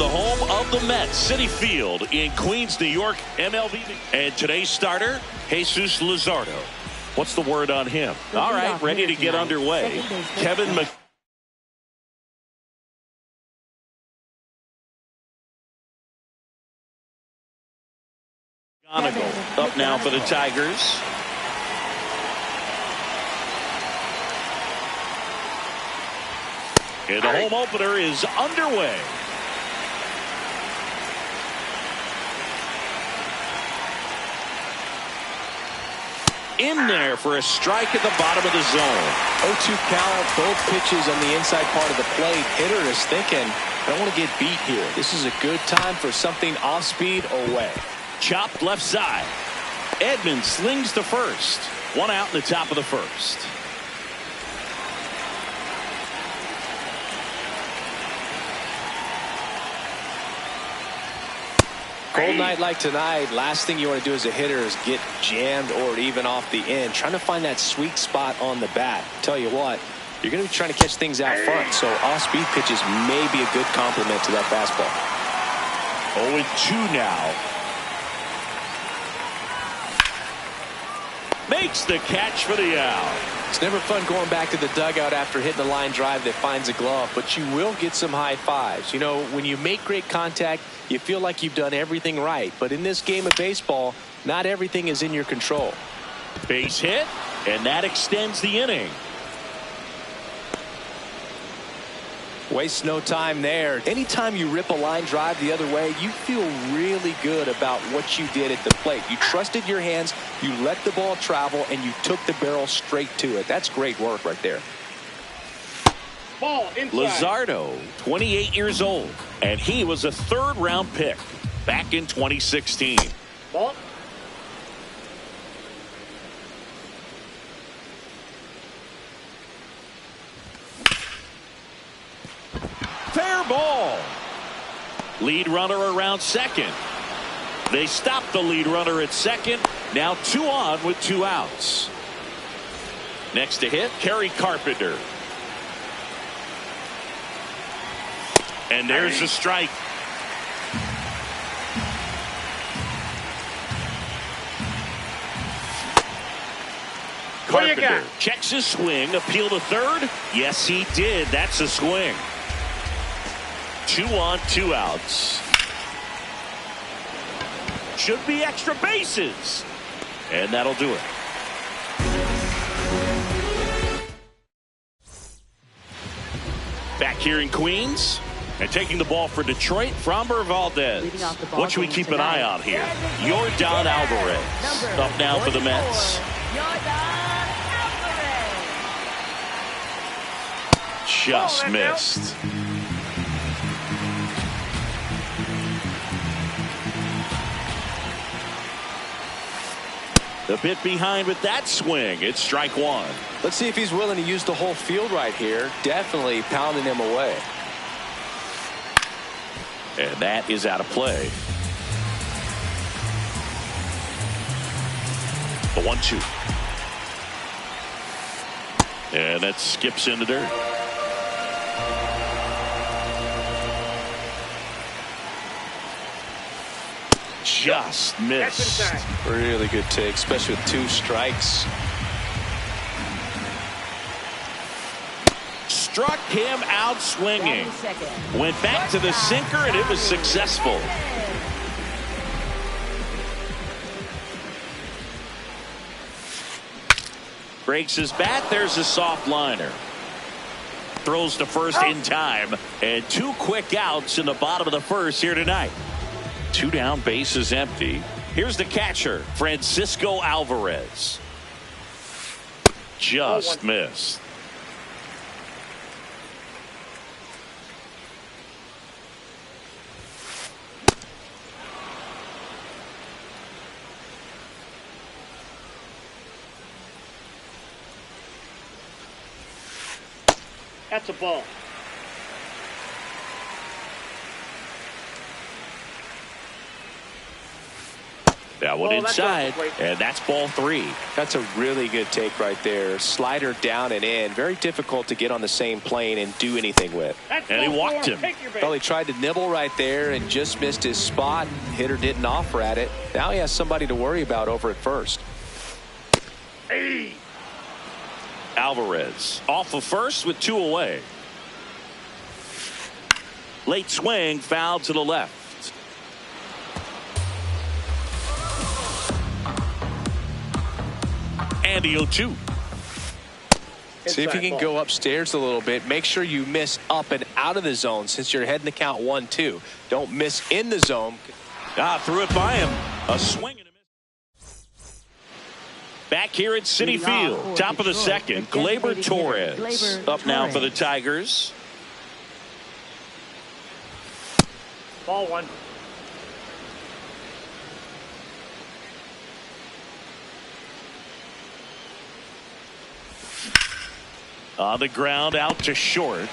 the home of the Mets, Citi Field in Queens, New York, MLB. And today's starter, Jesus Luzardo. What's the word on him? All right, ready to get underway. Kevin McGonigal up now for the Tigers. And the home opener is underway. In there for a strike at the bottom of the zone. 0-2 count, both pitches on the inside part of the plate. Hitter is thinking, I don't want to get beat here. This is a good time for something off speed away. Chopped left side. Edman slings to first. One out in the top of the first. Cold night like tonight, last thing you want to do as a hitter is get jammed or even off the end. Trying to find that sweet spot on the bat. Tell you what, you're going to be trying to catch things out front, so off-speed pitches may be a good complement to that fastball. 0-2 now. Makes the catch for the out. It's never fun going back to the dugout after hitting a line drive that finds a glove, but you will get some high fives. You know, when you make great contact, you feel like you've done everything right. But in this game of baseball, not everything is in your control. Base hit, and that extends the inning. Waste no time there. Anytime you rip a line drive the other way, you feel really good about what you did at the plate. You trusted your hands, you let the ball travel, and you took the barrel straight to it. That's great work right there. Ball inside. Luzardo, 28 years old, and he was a third-round pick back in 2016. Ball. Fair ball. Lead runner around second. They stop the lead runner at second. Now 2 on with 2 outs. Next to hit, Kerry Carpenter. And there's a strike. Carpenter checks his swing. Appeal to third. Yes, he did. That's a swing. 2 on, 2 outs. Should be extra bases. And that'll do it. Back here in Queens. And taking the ball for Detroit, Framber Valdez. What should we keep an eye on here? Yordan Alvarez. Up now for the Mets. Just missed. The bit behind with that swing. It's strike 1. Let's see if he's willing to use the whole field right here. Definitely pounding him away. And that is out of play. The 1-2. And that skips in the dirt. Just missed. Really good take, especially with 2 strikes. Struck him out swinging. Went back to the sinker, and it was successful. Breaks his bat. There's a soft liner. Throws to first in time. And 2 quick outs in the bottom of the first here tonight. 2 down, bases empty. Here's the catcher, Francisco Alvarez. Just missed. That's a ball. That one inside, and that's ball 3. That's a really good take right there. Slider down and in. Very difficult to get on the same plane and do anything with. And he walked him. Well, he tried to nibble right there and just missed his spot. Hitter didn't offer at it. Now he has somebody to worry about over at first. Hey. Alvarez off of first with 2 away. Late swing, foul to the left. And the 0-2. See if you can go upstairs a little bit. Make sure you miss up and out of the zone since you're heading to count 1-2. Don't miss in the zone. Threw it by him. A swing and a miss. Back here at Citi Field, top of the second, Gleyber Torres up now for the Tigers. Ball 1. On the ground, out to short.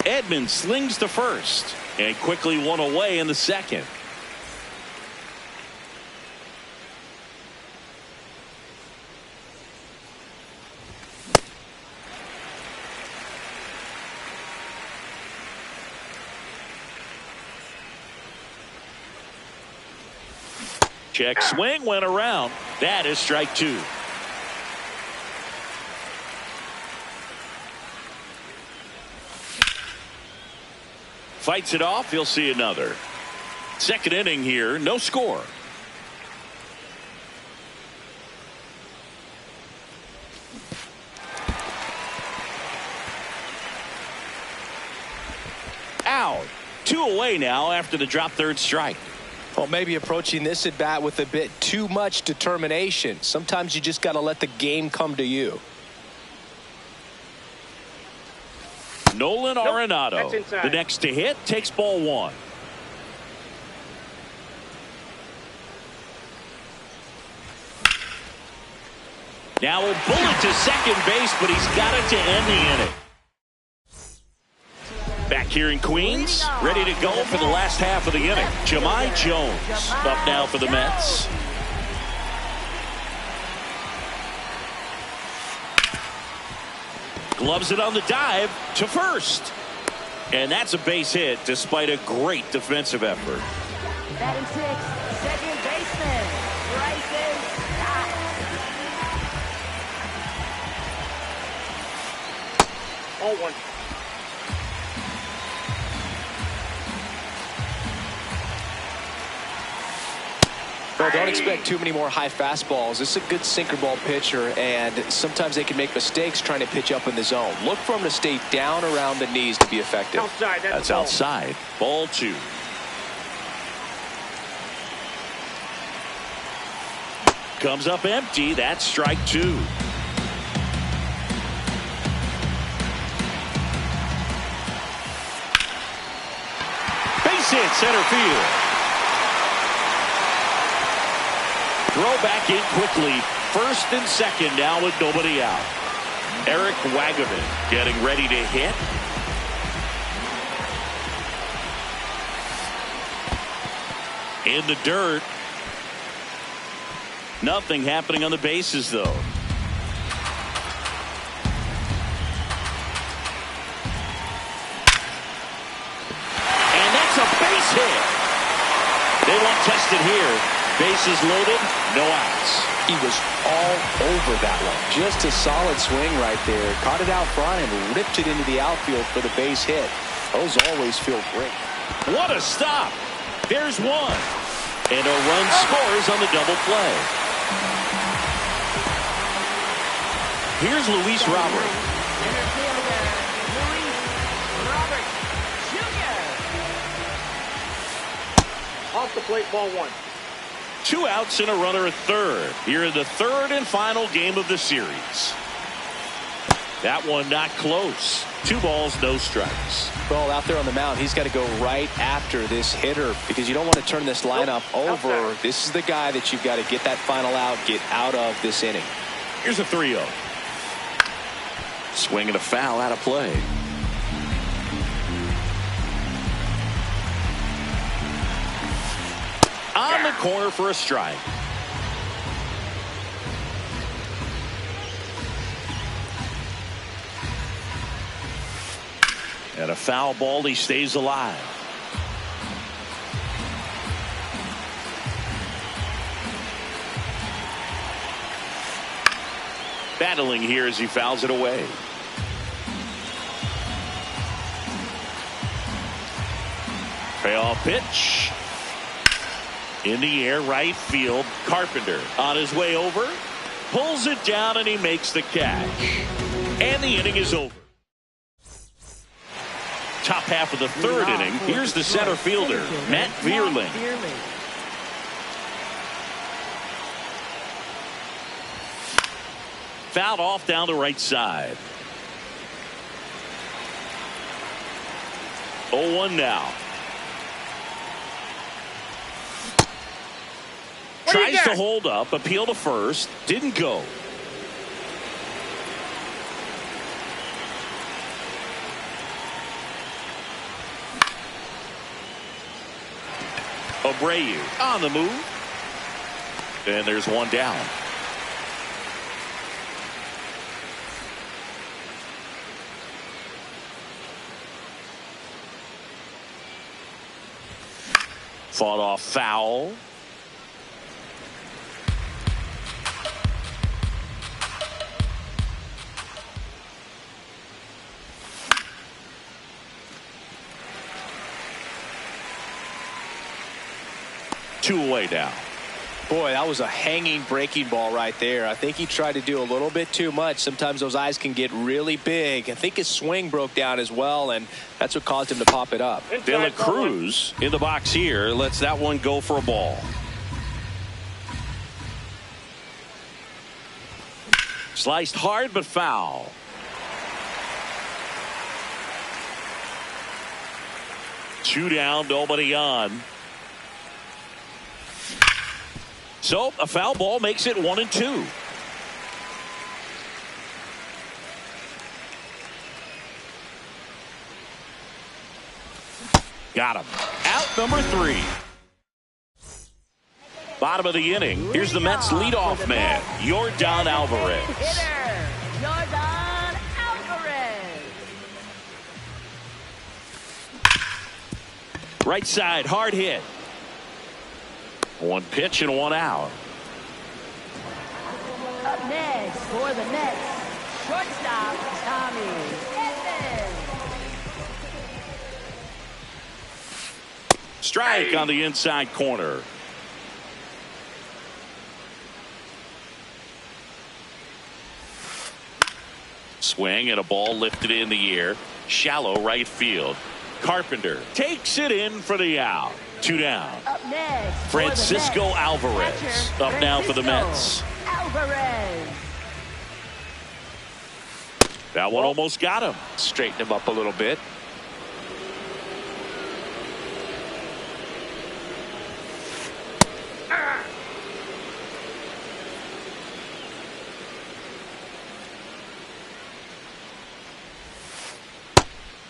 Edmonds slings to first and quickly 1 away in the second. Check swing, went around. That is strike 2. Fights it off. He'll see another. Second inning here. No score. Out. 2 away now after the drop third strike. Well, maybe approaching this at bat with a bit too much determination. Sometimes you just got to let the game come to you. Nolan Arenado, the next to hit, takes ball 1. Now a bullet to second base, but he's got it to end the inning. Back here in Queens, ready to go for the last half of the inning. Jahmai Jones up now for the Mets. Gloves it on the dive to first. And that's a base hit despite a great defensive effort. Batting 6, second baseman, Bryson Stott. All 1. Well, don't expect too many more high fastballs. This is a good sinker ball pitcher, and sometimes they can make mistakes trying to pitch up in the zone. Look for him to stay down around the knees to be effective. Outside, that's outside. Ball 2. Comes up empty. That's strike 2. Base hit center field. Throw back in quickly. First and second now with nobody out. Eric Wagaman getting ready to hit. In the dirt. Nothing happening on the bases though. And that's a base hit. They won't test it here. Bases loaded, no outs. He was all over that one. Just a solid swing right there. Caught it out front and ripped it into the outfield for the base hit. Those always feel great. What a stop. There's one. And a run scores on the double play. Here's Luis Robert. Off the plate, ball 1. 2 outs and a runner at third. Here in the third and final game of the series. That one not close. 2 balls, no strikes. Well, out there on the mound, he's got to go right after this hitter because you don't want to turn this lineup over. This is the guy that you've got to get that final out, get out of this inning. Here's a 3-0. Swing and a foul out of play. On the corner for a strike. And a foul ball. He stays alive. Battling here as he fouls it away. Payoff pitch. In the air, right field. Carpenter on his way over. Pulls it down and he makes the catch. And the inning is over. Top half of the third inning. Here's the center fielder, Matt Vierling. Fouled off down the right side. 0-1 now. Tries to hold up, appeal to first, didn't go. Abreu on the move. And there's one down. Fought off foul. Two away now. Boy, that was a hanging breaking ball right there. I think he tried to do a little bit too much. Sometimes those eyes can get really big. I think his swing broke down as well, and that's what caused him to pop it up. De La Cruz in the box here lets that one go for a ball. Sliced hard but foul. Two down, nobody on. So a foul ball makes it 1-2. Got him. Out number 3. Bottom of the inning. Here's the Mets leadoff man, Yordan Alvarez. Hitter, Yordan Alvarez. Right side, hard hit. One pitch and one out. Up next for the Mets, shortstop Tommy Edman. Strike on the inside corner. Swing and a ball lifted in the air. Shallow right field. Carpenter takes it in for the out. Two down. Up next, Francisco Mets, Alvarez catcher, up now for the Mets. Alvarez. That one almost got him. Straighten him up a little bit.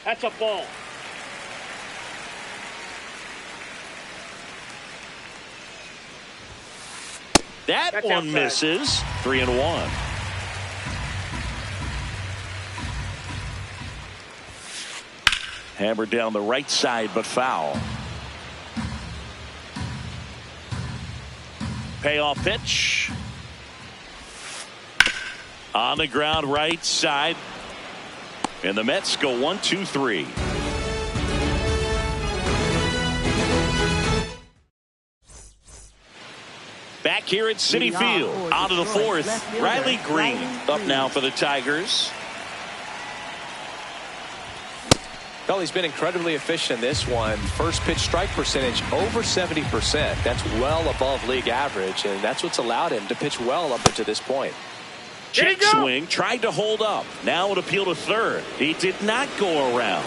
That's a ball. That That's one outside. misses. 3-1. Hammered down the right side, but foul. Payoff pitch. On the ground, right side. And the Mets go 1-2-3. Back here at Citi Field, out of the fourth, Riley Green up now for the Tigers. Well, he's been incredibly efficient in this one. First pitch strike percentage over 70%. That's well above league average, and that's what's allowed him to pitch well up until this point. Check swing, tried to hold up. Now an appeal to third. He did not go around.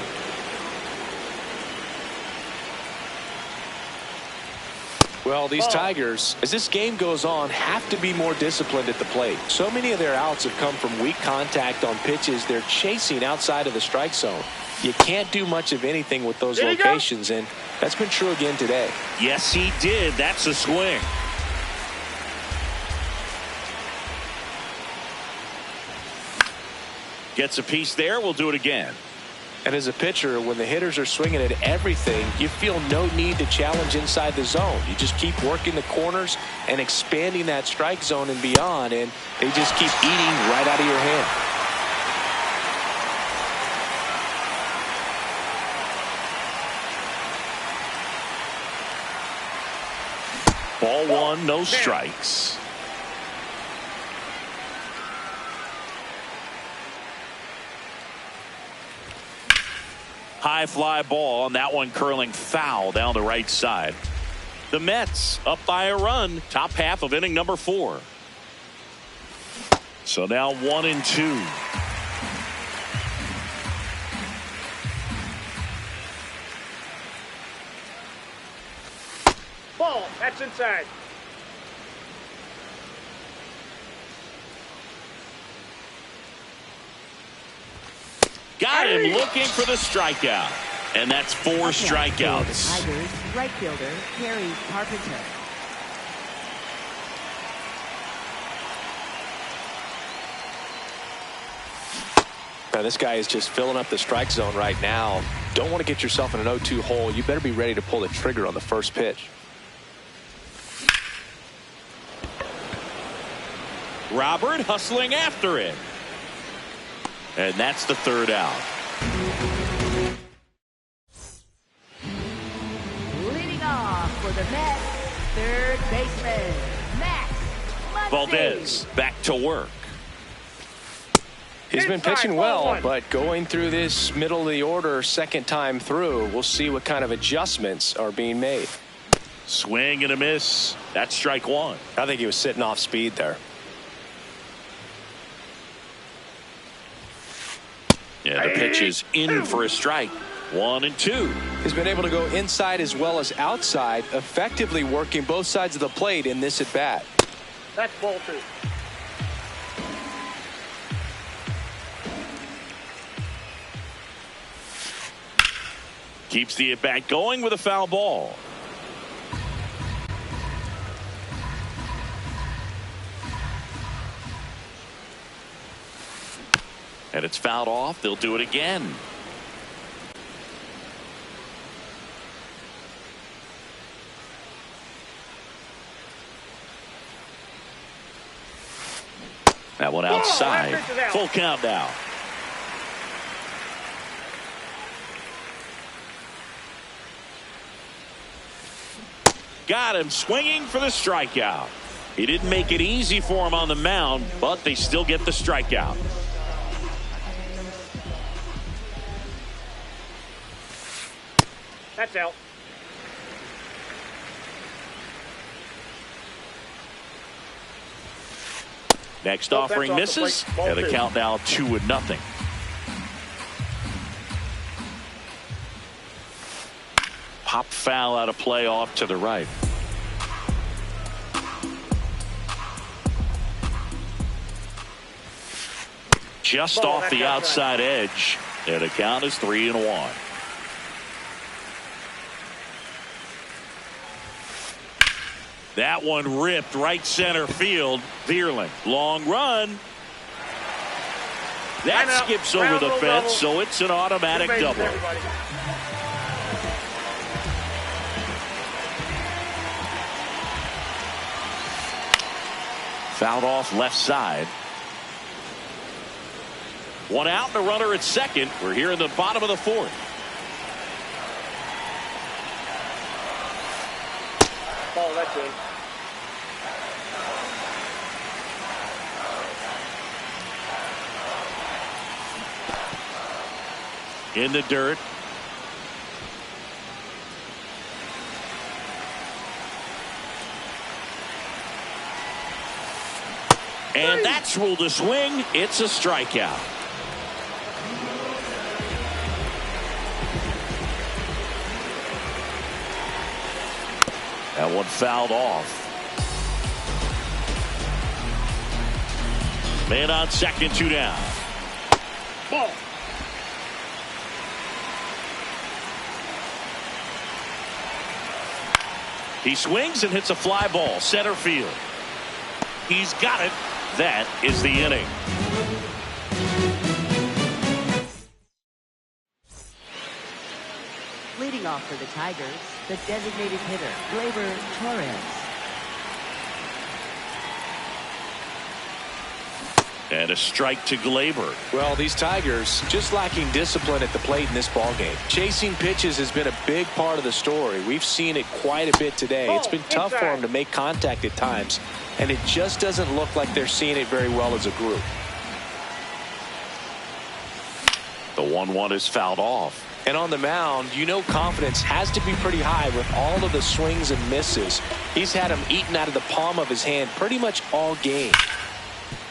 Well, these Tigers, as this game goes on, have to be more disciplined at the plate. So many of their outs have come from weak contact on pitches they're chasing outside of the strike zone. You can't do much of anything with those locations, and that's been true again today. Yes, he did. That's a swing. Gets a piece there. We'll do it again. And as a pitcher, when the hitters are swinging at everything, you feel no need to challenge inside the zone. You just keep working the corners and expanding that strike zone and beyond, and they just keep eating right out of your hand. Ball one, no strikes. High fly ball, and that one curling foul down the right side. The Mets up by a run, top half of inning number 4. So now 1-2. Ball. That's inside. Got him looking for the strikeout. And that's 4 strikeouts. Tigers right fielder Gary Carpenter. Now, this guy is just filling up the strike zone right now. Don't want to get yourself in an 0-2 hole. You better be ready to pull the trigger on the first pitch. Robert hustling after it. And that's the 3rd out. Leading off for the Mets, third baseman, Max Valdez back to work. He's been pitching well, but going through this middle of the order second time through, we'll see what kind of adjustments are being made. Swing and a miss. That's strike 1. I think he was sitting off speed there. Yeah, the pitch is in for a strike. 1-2. He's been able to go inside as well as outside, effectively working both sides of the plate in this at bat. That's ball 2. Keeps the at bat going with a foul ball. And it's fouled off. They'll do it again. That one outside. Full count now. Got him swinging for the strikeout. He didn't make it easy for him on the mound, but they still get the strikeout. That's out. Next offering misses, and a count now 2-0. Pop foul out of play off to the right. Just off the outside edge, and the count is 3-1. That one ripped right center field. Vierling, long run. That skips over the fence, so it's an automatic double. Fouled off left side. One out and a runner at second. We're here in the bottom of the 4th. Ball, that's in. In the dirt. And that's ruled a swing. It's a strikeout. That one fouled off. Man on second, 2 down. Ball. He swings and hits a fly ball center field. He's got it. That is the inning. Leading off for the Tigers, the designated hitter, Gleyber Torres. And a strike to Gleyber. Well, these Tigers just lacking discipline at the plate in this ballgame. Chasing pitches has been a big part of the story. We've seen it quite a bit today. It's been tough for them to make contact at times, and it just doesn't look like they're seeing it very well as a group. The 1-1 is fouled off. And on the mound, you know confidence has to be pretty high with all of the swings and misses. He's had them eaten out of the palm of his hand pretty much all game.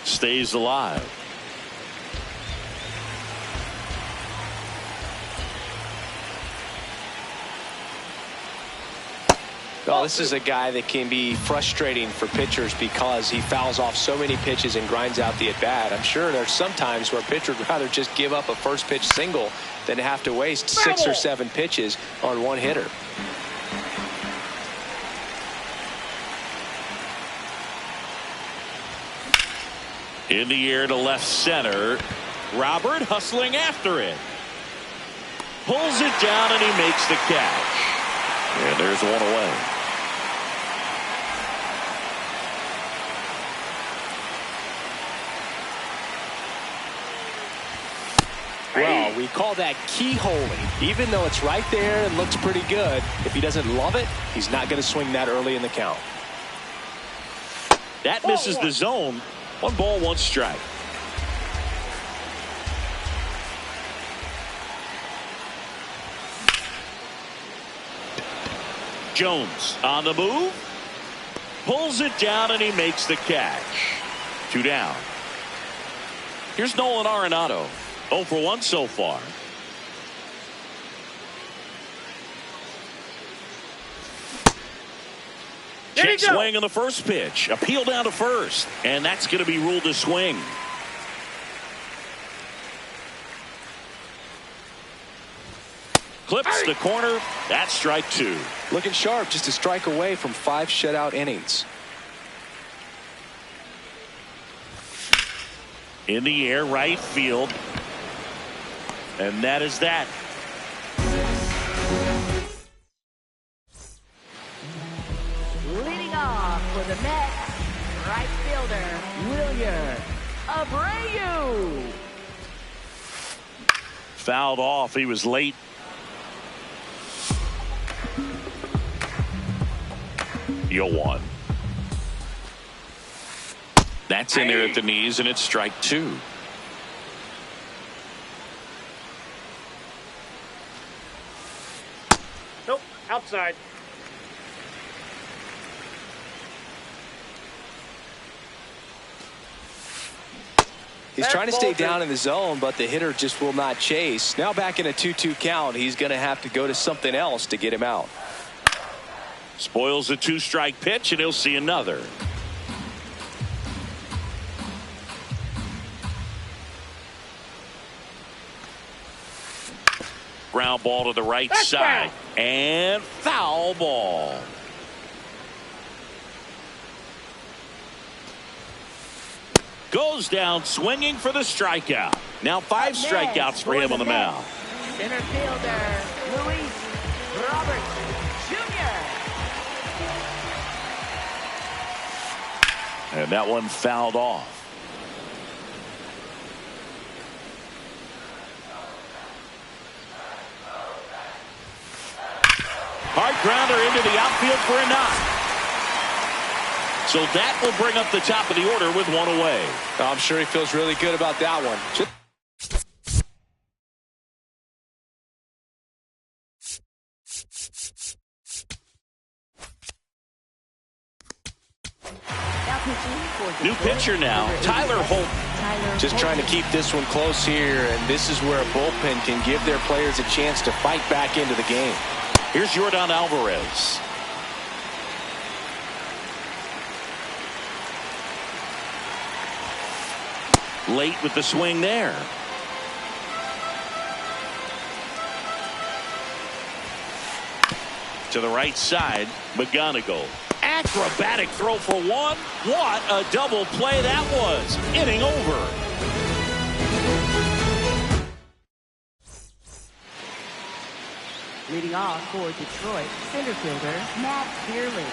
Stays alive. Well, this is a guy that can be frustrating for pitchers because he fouls off so many pitches and grinds out the at-bat. I'm sure there's some times where a pitcher would rather just give up a first pitch single than have to waste 6 or 7 pitches on one hitter. In the air to left center. Robert hustling after it. Pulls it down and he makes the catch. And there's one away. Well, we call that keyholing. Even though it's right there and looks pretty good, if he doesn't love it, he's not going to swing that early in the count. That misses the zone. 1 ball, 1 strike. Jones on the move. Pulls it down and he makes the catch. 2 down. Here's Nolan Arenado. 0 for 1 so far. Check swing on the first pitch. Appeal down to first. And that's going to be ruled a swing. Clips the corner. That's strike 2. Looking sharp, just a strike away from 5 shutout innings. In the air, right field. And that is that. Leading off for the Mets, right fielder, Wilyer Abreu. Fouled off. He was late. You'll one. That's in there at the knees, and it's strike 2. Nope, outside. He's trying to stay down in the zone, but the hitter just will not chase. Now back in a 2-2 count, he's going to have to go to something else to get him out. Spoils the 2-strike pitch, and he'll see another. Ground ball to the right side. And foul ball. Goes down swinging for the strikeout. Now 5 strikeouts for him on the mound. Center fielder, Luis Roberts Jr. And that one fouled off. Hard grounder into the outfield for a knock. So that will bring up the top of the order with 1 away. I'm sure he feels really good about that one. New pitcher now, Tyler Holt. Just trying to keep this one close here, and this is where a bullpen can give their players a chance to fight back into the game. Here's Yordan Alvarez. late with the swing there. To the right side, McGonigal. Acrobatic throw for one. What a double play that was. Inning over. Leading off for Detroit, center fielder Matt Beerley.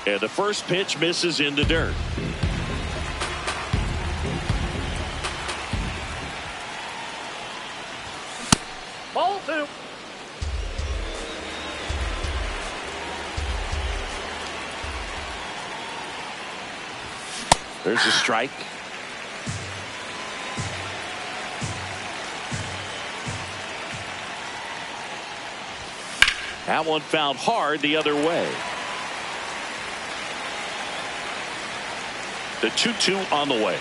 And the first pitch misses in the dirt. Ball two. There's a strike. That one found hard the other way. The 2-2 on the way.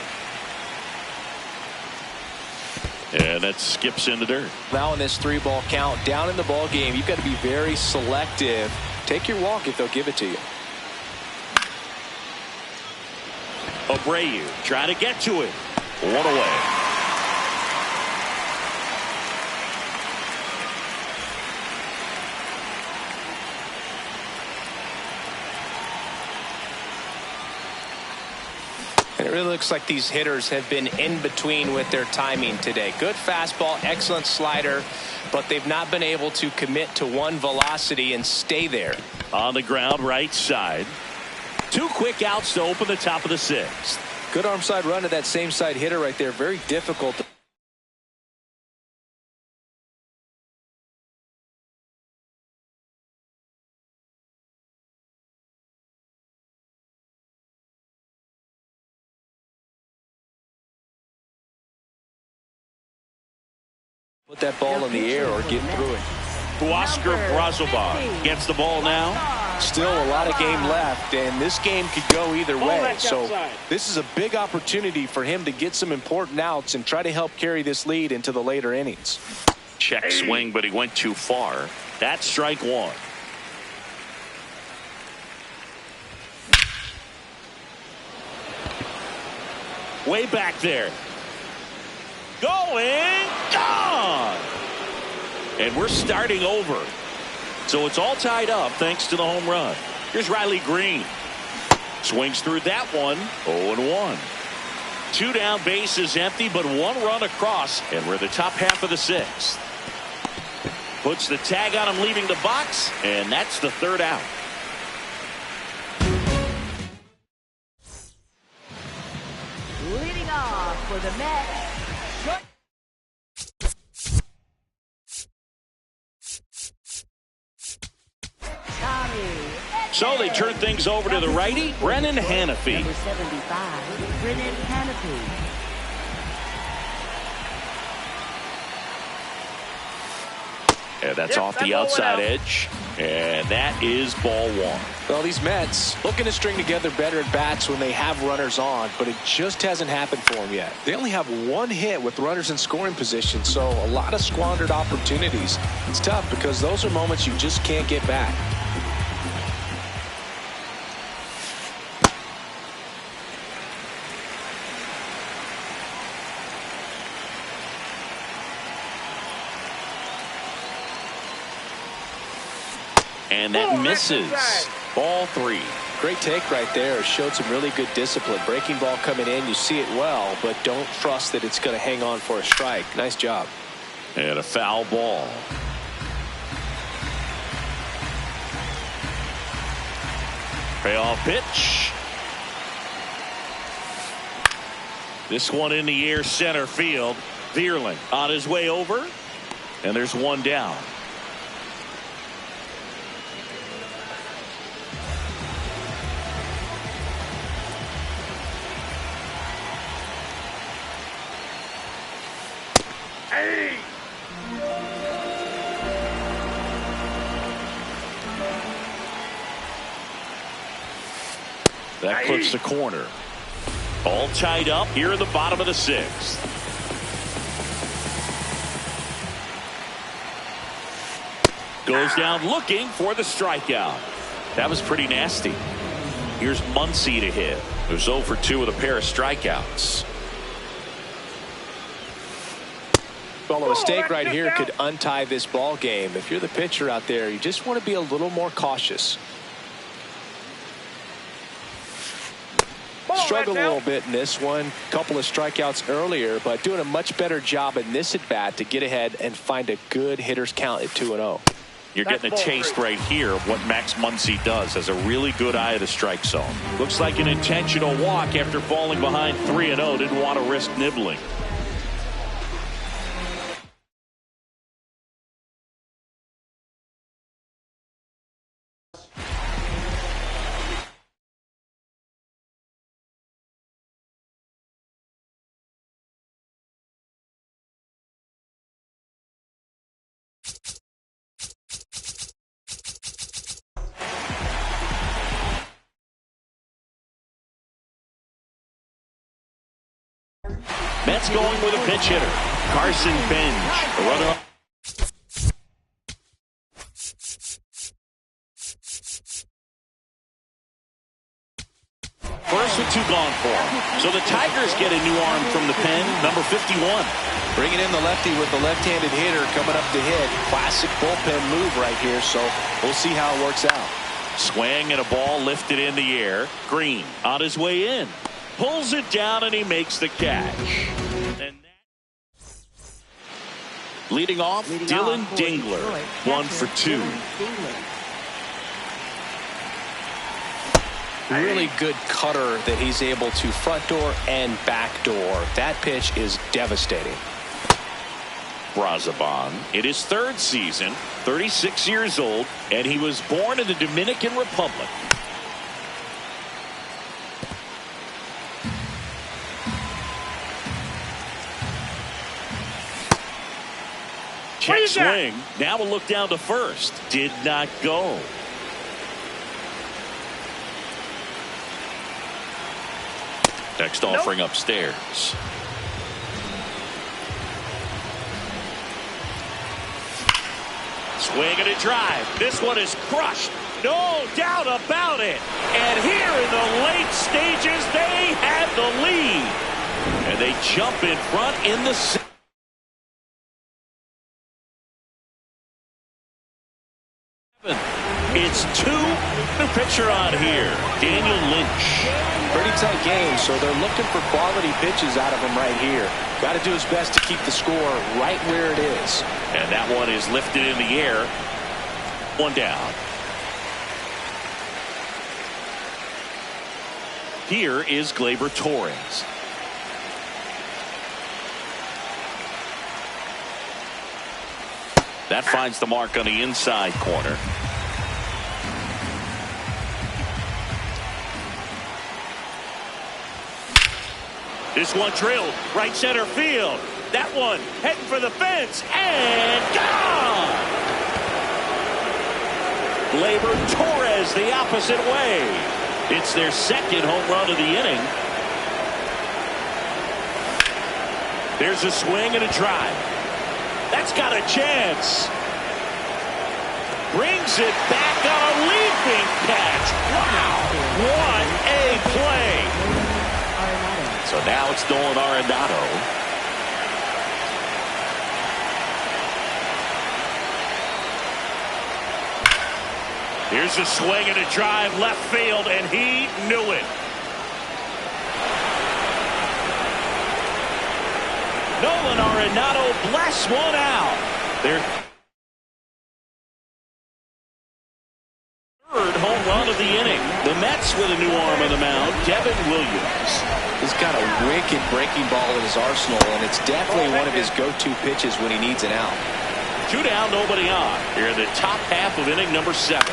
And that skips in the dirt. Now in this 3-ball count, down in the ball game, you've got to be very selective. Take your walk if they'll give it to you. Abreu trying to get to it. One away. And it really looks like these hitters have been in between with their timing today. Good fastball, excellent slider, but they've not been able to commit to one velocity and stay there. On the ground, right side. 2 quick outs to open the top of the 6th. Good arm side run to that same side hitter right there. Very difficult to put that ball in the air or get through it. Oscar Brazoban gets the ball now. Still a lot of game left, and this game could go either way. back So outside. this is a big opportunity for him to get some important outs and try to help carry this lead into the later innings. Check swing, but he went too far. That's strike 1. Way back there. Going. Gone. And we're starting over. So it's all tied up thanks to the home run. Here's Riley Green. Swings through that one. 0-1. 2 down, bases empty, but 1 run across. And we're the top half of the 6th. Puts the tag on him leaving the box. And that's the 3rd out. Leading off for the Mets, So they turn things over to the righty, Brennan Hanafy. Number 75, Brennan Hanafy. And that's off the outside edge. And that is ball 1. Well, these Mets looking to string together better at bats when they have runners on, but it just hasn't happened for them yet. They only have 1 hit with runners in scoring position, so a lot of squandered opportunities. It's tough because those are moments you just can't get back. And that misses. Ball 3. Great take right there. Showed some really good discipline. Breaking ball coming in, you see it well, but don't trust that it's going to hang on for a strike. Nice job. And a foul ball. Payoff pitch. This one in the air, center field. Vierling on his way over. And there's 1 down. That clips the corner. All tied up here in the bottom of the 6th. Goes down looking for the strikeout. That was pretty nasty. Here's Muncy to hit. Who's 0 for 2 with a pair of strikeouts. Well, a mistake right here could untie this ball game. If you're the pitcher out there, you just want to be a little more cautious. Struggled a little bit in this one. Couple of strikeouts earlier, but doing a much better job in this at bat to get ahead and find a good hitter's count at 2-0. You're getting a taste right here of what Max Muncy does. Has a really good eye of the strike zone. Looks like an intentional walk after falling behind 3-0. Didn't want to risk nibbling. Mets going with a pitch hitter. Carson Bench. A runner up. First with 2 gone for him. So the Tigers get a new arm from the pen, number 51. Bringing in the lefty with the left-handed hitter coming up to hit. Classic bullpen move right here, so we'll see how it works out. Swing and a ball lifted in the air. Green on his way in. Pulls it down and he makes the catch. And leading off, Dylan Dingler, 1 for 2. Really good cutter that he's able to front door and back door. That pitch is devastating. Brazoban in his 3rd season, 36 years old, and he was born in the Dominican Republic. Check swing. Now we'll look down to first. Did not go. Next offering upstairs. Swing and a drive. This one is crushed. No doubt about it. And here in the late stages, they have the lead. And they jump in front in the 6th. It's 2. The pitcher on here, Daniel Lynch. Pretty tight game, so they're looking for quality pitches out of him right here. Got to do his best to keep the score right where it is. And that one is lifted in the air. 1 down. Here is Gleyber Torres. That finds the mark on the inside corner. This one drilled right center field. That one heading for the fence and gone. Gleyber Torres the opposite way. It's their 2nd home run of the inning. There's a swing and a drive. That's got a chance. Brings it back on a leaping catch. Wow, what a play. So now it's Nolan Arenado. Here's a swing and a drive left field, and he knew it. Nolan Arenado blasts one out. Their 3rd home run of the inning. The Mets with a new arm on the mound, Devin Williams. He's got a wicked breaking ball in his arsenal, and it's definitely one of his go-to pitches when he needs an out. 2 down, nobody on. Here in the top half of inning number 7.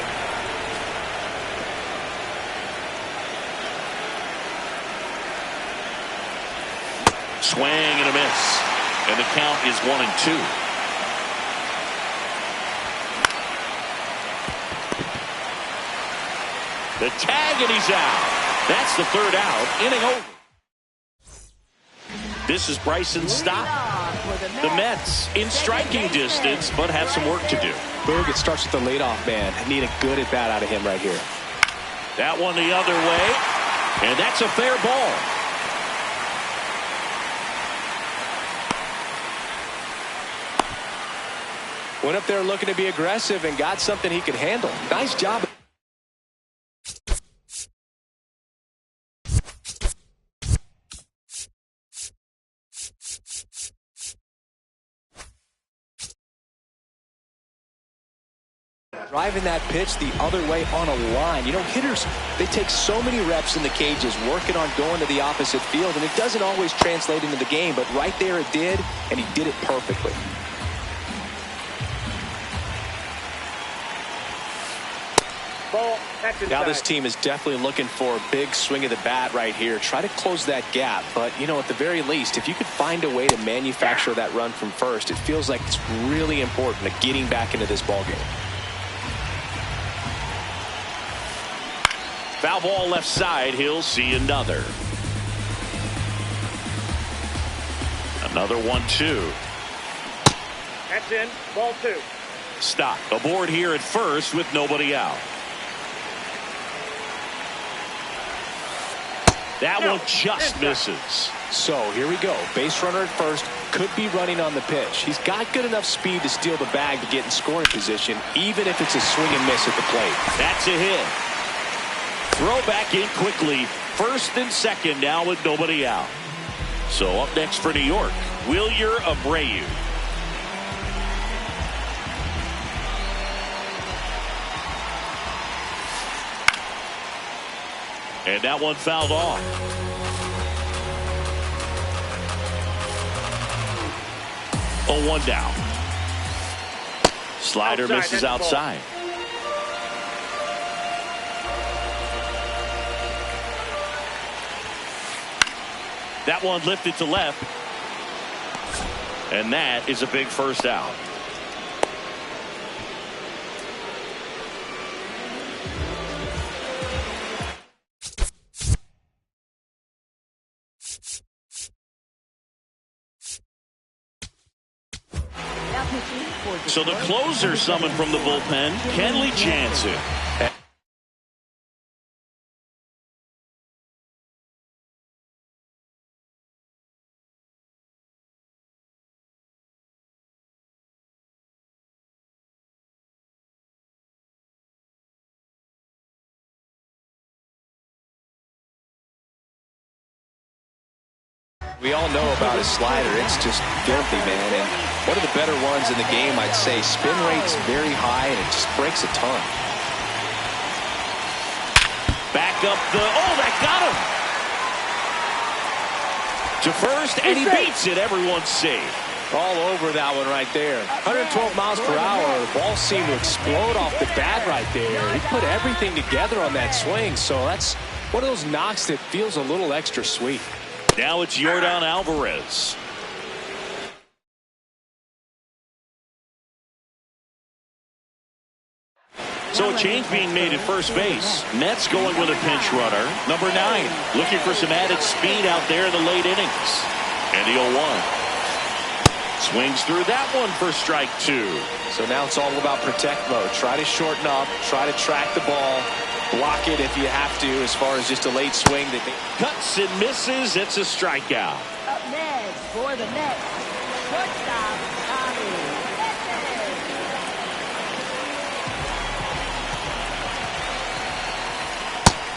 Swing and a miss. And the count is 1-2. The tag and he's out. That's the 3rd out. Inning over. This is Bryson Stott. The Mets in striking distance, but have some work to do. Boog, it starts with the leadoff man. I need a good at bat out of him right here. That one the other way, and that's a fair ball. Went up there looking to be aggressive and got something he could handle. Nice job. Driving that pitch the other way on a line. You know, hitters, they take so many reps in the cages working on going to the opposite field, and it doesn't always translate into the game, but right there it did, and he did it perfectly. Ball, that's inside. Now this team is definitely looking for a big swing of the bat right here. Try to close that gap, but, you know, at the very least, if you could find a way to manufacture that run from first, it feels like it's really important to getting back into this ballgame. Foul ball left side. He'll see another. Another 1-2. That's in. Ball 2. Stop. Aboard here at first with nobody out. That one just misses. So here we go. Base runner at first. Could be running on the pitch. He's got good enough speed to steal the bag to get in scoring position, even if it's a swing and miss at the plate. That's a hit. Throw back in quickly. First and second now with nobody out. So up next for New York, Wilyer Abreu. And that one fouled off. Oh, 1 down. Slider misses outside. That one lifted to left. And that is a big first out. So the closer summoned from the bullpen, Kenley Jansen. We all know about his slider. It's just filthy, man. And one of the better ones in the game, I'd say. Spin rate's very high, and it just breaks a ton. Back up the... Oh, that got him! To first, and he beats it. Everyone's safe. All over that one right there. 112 miles per hour. The ball seemed to explode off the bat right there. He put everything together on that swing, so that's one of those knocks that feels a little extra sweet. Now it's Yordan Alvarez. So a change being made at first base. Mets going with a pinch runner. Number 9, looking for some added speed out there in the late innings. And the 0-1. Swings through that one for strike 2. So now it's all about protect mode. Try to shorten up. Try to track the ball. Block it if you have to, as far as just a late swing. That cuts and misses. It's a strikeout. Up next for the Mets, shortstop Tommy.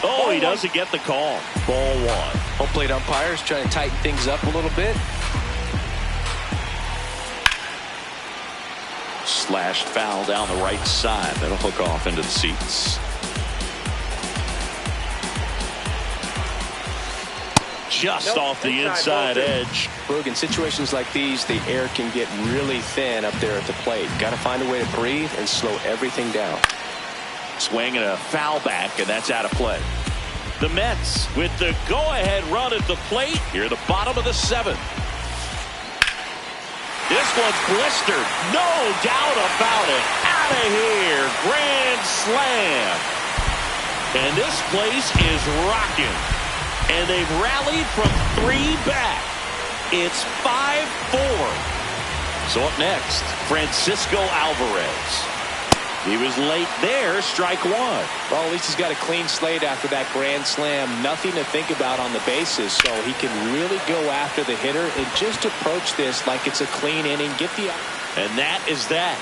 Oh, he doesn't get the call. Ball 1. Home plate umpires trying to tighten things up a little bit. Slashed foul down the right side. That'll hook off into the seats. Just off the inside edge. Look, in situations like these, the air can get really thin up there at the plate. Got to find a way to breathe and slow everything down. Swing and a foul back, and that's out of play. The Mets with the go-ahead run at the plate here at the bottom of the 7th. This one's blistered. No doubt about it. Out of here. Grand slam. And this place is rocking. And they've rallied from 3 back. It's 5-4. So up next, Francisco Alvarez. He was late there. Strike one. Well, at least he's got a clean slate after that grand slam. Nothing to think about on the bases, so he can really go after the hitter and just approach this like it's a clean inning. Get the. And that is that.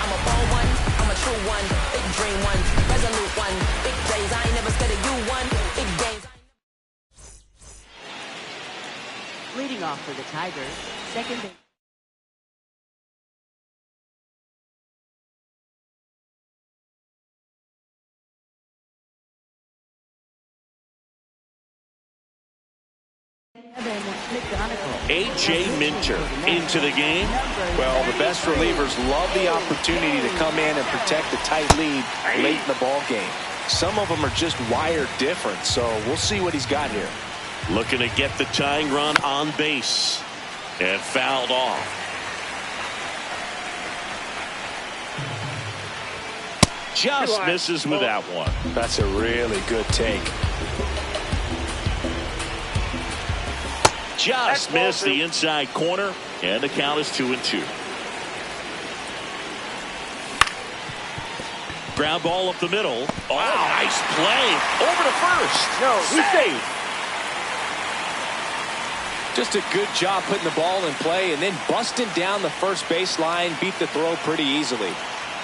I'm a bold one, I'm a true one, big dream one, resolute one, big days, I ain't never scared of you one, big games. Leading off for the Tigers, second base. A.J. Minter into the game. Well, the best relievers love the opportunity to come in and protect a tight lead late in the ball game. Some of them are just wired different, so we'll see what he's got here. Looking to get the tying run on base. And fouled off. Just misses with that one. That's a really good take. Just missed the inside corner, and the count is 2-2. Ground ball up the middle. Oh, nice play. Over to first. No, he's safe. Just a good job putting the ball in play and then busting down the first base line. Beat the throw pretty easily.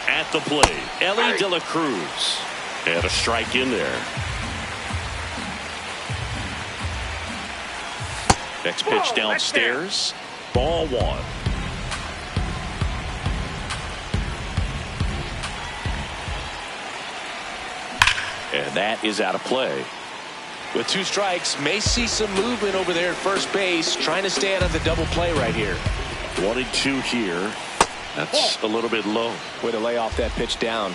At the plate, Ellie De La Cruz. And a strike in there. Next pitch downstairs. Ball one. And that is out of play. With 2 strikes, may see some movement over there at first base. Trying to stay out of the double play right here. 1-2 here. That's a little bit low. Way to lay off that pitch down.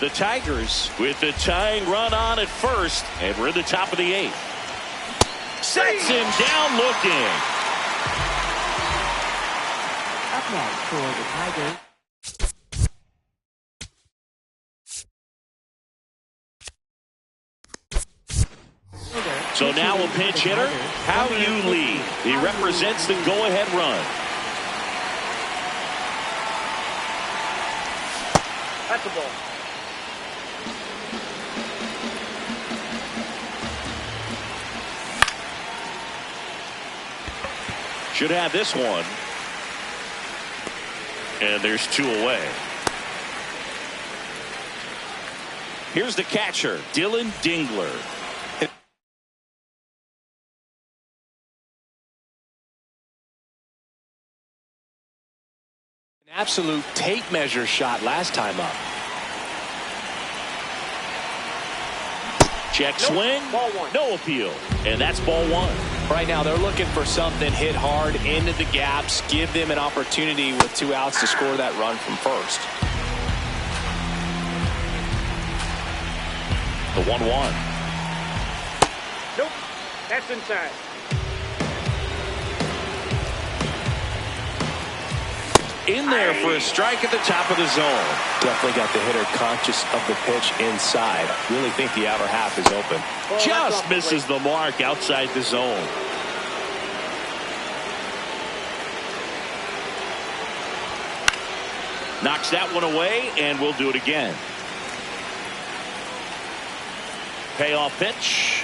The Tigers with the tying run on at first. And we're in the top of the 8th. Sets him down looking. Up next for the Tigers. So now a pinch hitter, How You Lead. He represents the go-ahead run. That's the ball. Should have this one. And there's 2 away. Here's the catcher, Dylan Dingler. An absolute tape measure shot last time up. Check swing. Ball one. No appeal. And that's ball one. Right now they're looking for something hit hard into the gaps. Give them an opportunity with 2 outs to score that run from first. The 1-1. Nope. That's inside. In there for a strike at the top of the zone. Definitely got the hitter conscious of the pitch inside. Really think the outer half is open. Just misses the mark outside the zone. Knocks that one away, and we'll do it again. Payoff pitch.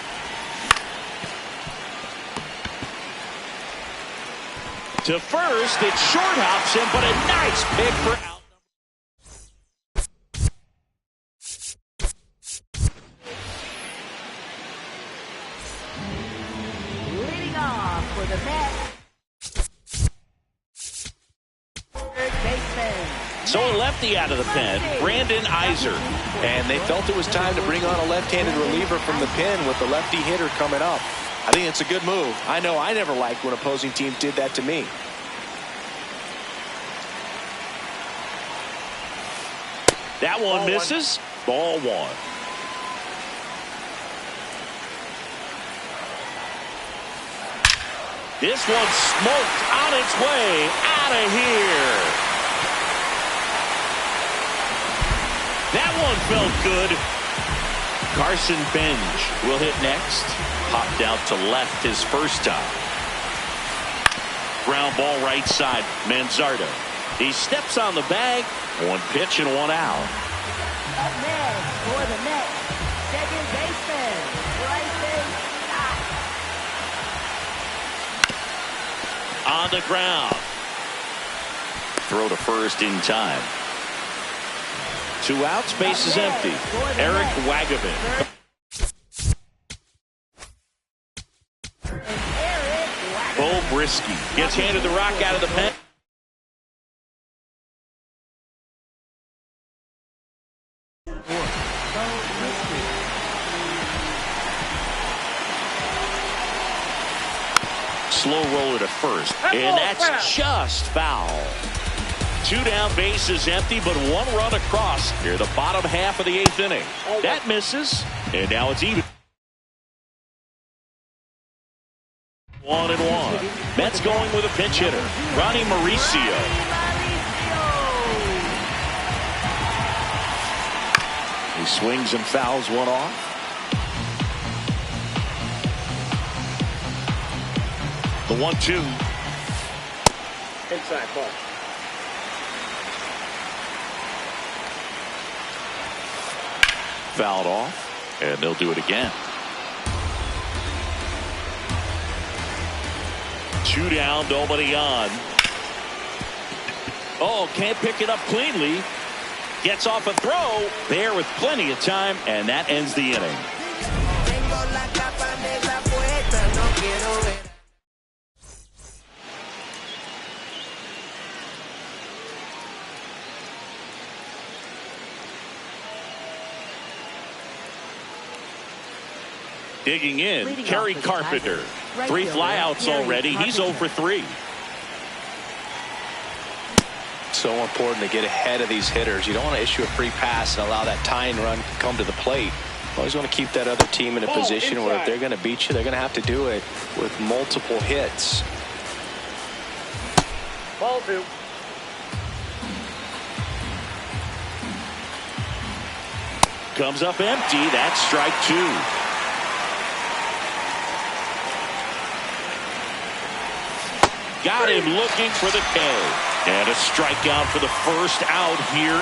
To first, it short hops him, but a nice pick for out. Leading off for the Mets, third baseman. So a lefty out of the pen, Brandon Iser. And they felt it was time to bring on a left-handed reliever from the pen with the lefty hitter coming up. I think it's a good move. I know I never liked when opposing teams did that to me. That one misses. Ball one. This one smoked on its way out of here. That one felt good. Carson Benj will hit next. Popped out to left his first time. Ground ball right side. Manzardo. He steps on the bag One pitch and one out. Up next for the Mets, second baseman, On the ground. Throw to first in time. 2 outs, base is empty. Eric Waggaman. Bo Brisky gets handed the rock out of the pen. Slow roller to first, and that's just foul. 2 down, base is empty, but 1 run across near the bottom half of the 8th inning. That misses, and now it's even. 1-1. Mets going with a pinch hitter, Ronnie Mauricio. He swings and fouls one off. The 1-2. Inside ball. Fouled off, and they'll do it again. 2 down, nobody on. Oh, can't pick it up cleanly. Gets off a throw there with plenty of time, and that ends the inning. Digging in, Kerry Carpenter. 3 flyouts already. He's 0 for 3. So important to get ahead of these hitters. You don't want to issue a free pass and allow that tying run to come to the plate. You always want to keep that other team in a position where if they're going to beat you, they're going to have to do it with multiple hits. Ball 2. Comes up empty. That's strike 2. Got him looking for the K. And a strikeout for the first out here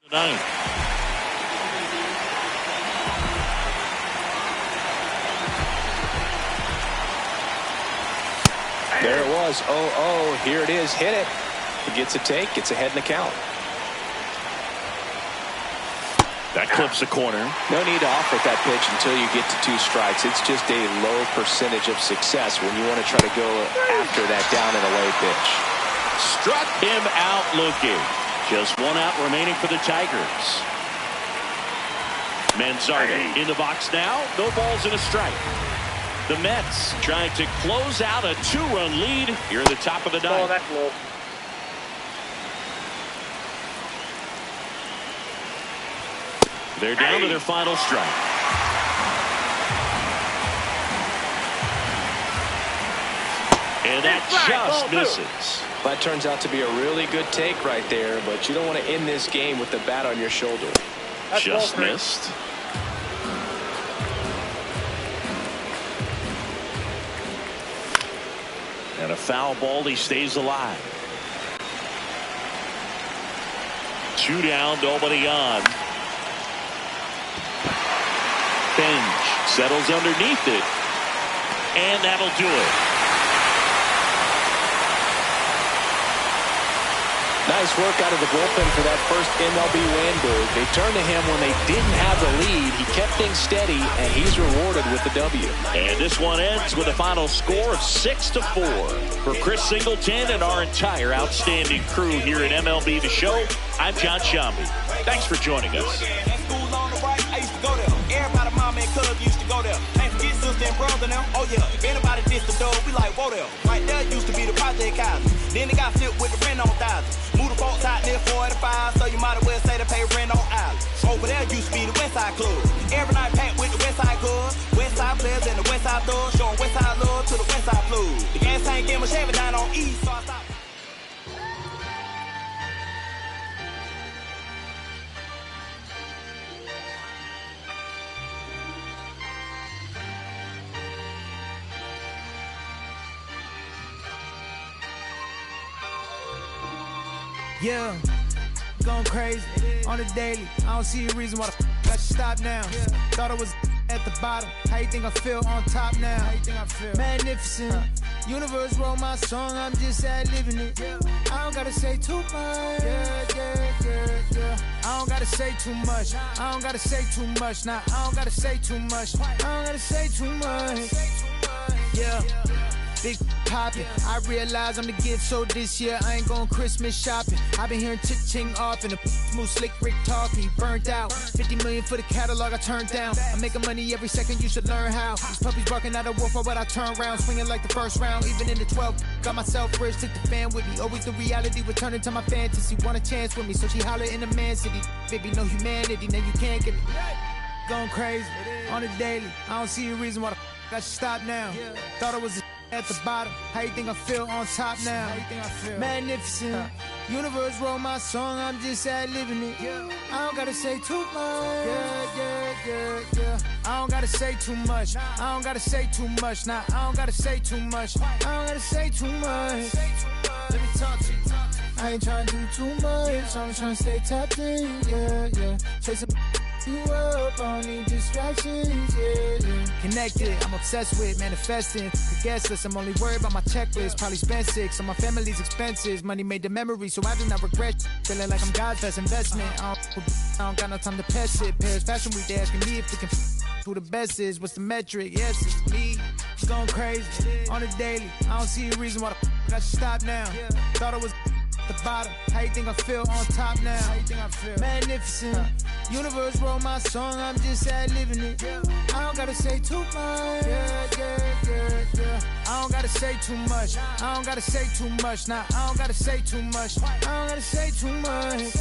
in the 9th. There it was. 0-0. Here it is. Hit it. He gets a take. Gets ahead in the count. That clips the corner. No need to offer that pitch until you get to 2 strikes. It's just a low percentage of success when you want to try to go after that down and away pitch. Struck him out looking. Just 1 out remaining for the Tigers. Manzardi in the box now. No balls and a strike. The Mets trying to close out a 2-run lead here at the top of the 9th. Oh, that's low. They're down to their final strike. And that just misses. That turns out to be a really good take right there, but you don't want to end this game with the bat on your shoulder. Just missed. And a foul ball. He stays alive. 2 down, nobody on. Bench settles underneath it, and that'll do it. Nice work out of the bullpen for that first MLB win, Berg. They turned to him when they didn't have the lead. He kept things steady, and he's rewarded with the W. And this one ends with a final score of 6-4. For Chris Singleton and our entire outstanding crew here at MLB The Show, I'm John Shambi. Thanks for joining us. Everybody, mama and cuz used to go there. Can't forget sister and brother now. Oh yeah, if anybody diss the dog, we like, whoa there. Right there used to be the Project House. Then they got flipped with the rent on thousands. Move the folks out near 45, so you might as well say they pay rent on island. Over there used to be the West Side Club. Every night packed with the West Side Club. West Side players and the West Side thugs, showing West Side love to the West Side Club. The gas tank getting my Chevy down on East, so I stopped. Yeah, going crazy on the daily. I don't see a reason why the I should stop now. Thought I was at the bottom. How you think I feel on top now? How you think I feel? Magnificent. Universe wrote my song, I'm just ad-libbing it. I don't gotta say too much. I don't gotta say too much. I don't gotta say too much. Nah, I don't gotta say too much. I don't gotta say too much. Yeah. Big poppin', I realize I'm the gift, so this year I ain't going Christmas shopping. I've been hearing ching off and the smooth slick Rick talking. Burnt out, 50 million for the catalog I turned down. I'm making money every second, you should learn how. These puppies barking out a wolf, but I turn round, swinging like the first round. Even in the 12th, got myself rich, took the fan with me. Always the reality, returning to my fantasy. Want a chance with me, so she holler in the man city. Baby, no humanity, now you can't get me. Going crazy on the daily. I don't see a reason why the I should stop now. Thought I was at the bottom. How you think I feel on top now? How you think I feel? Magnificent. Universe wrote my song, I'm just ad-libbing it. I don't gotta say too much. I don't gotta say too much. I don't gotta say too much. Nah, I don't gotta say too much. I don't gotta say too much. Let me talk to you. I ain't trying to do too much. I'm trying to stay tapped in. Chasing you up, I don't need distractions, Connected, I'm obsessed with manifesting. The guest list, I'm only worried about my checklist. Probably spent 6 on my family's expenses. Money made the memory, so I do not regret. Feeling like I'm God's best investment. I don't got no time to pass it. Paris Fashion Week, they asking me if we can who the best is. What's the metric? Yes, it's me. It's going crazy on the daily. I don't see a reason why the I should stop now. Thought I was the bottom. How you think I feel on top now? How you think I feel? Magnificent. Universe wrote my song, I'm just ad-libbing it. I don't gotta say too much. I don't gotta say too much. I don't gotta say too much. Nah, I don't gotta say too much. I don't gotta say too much.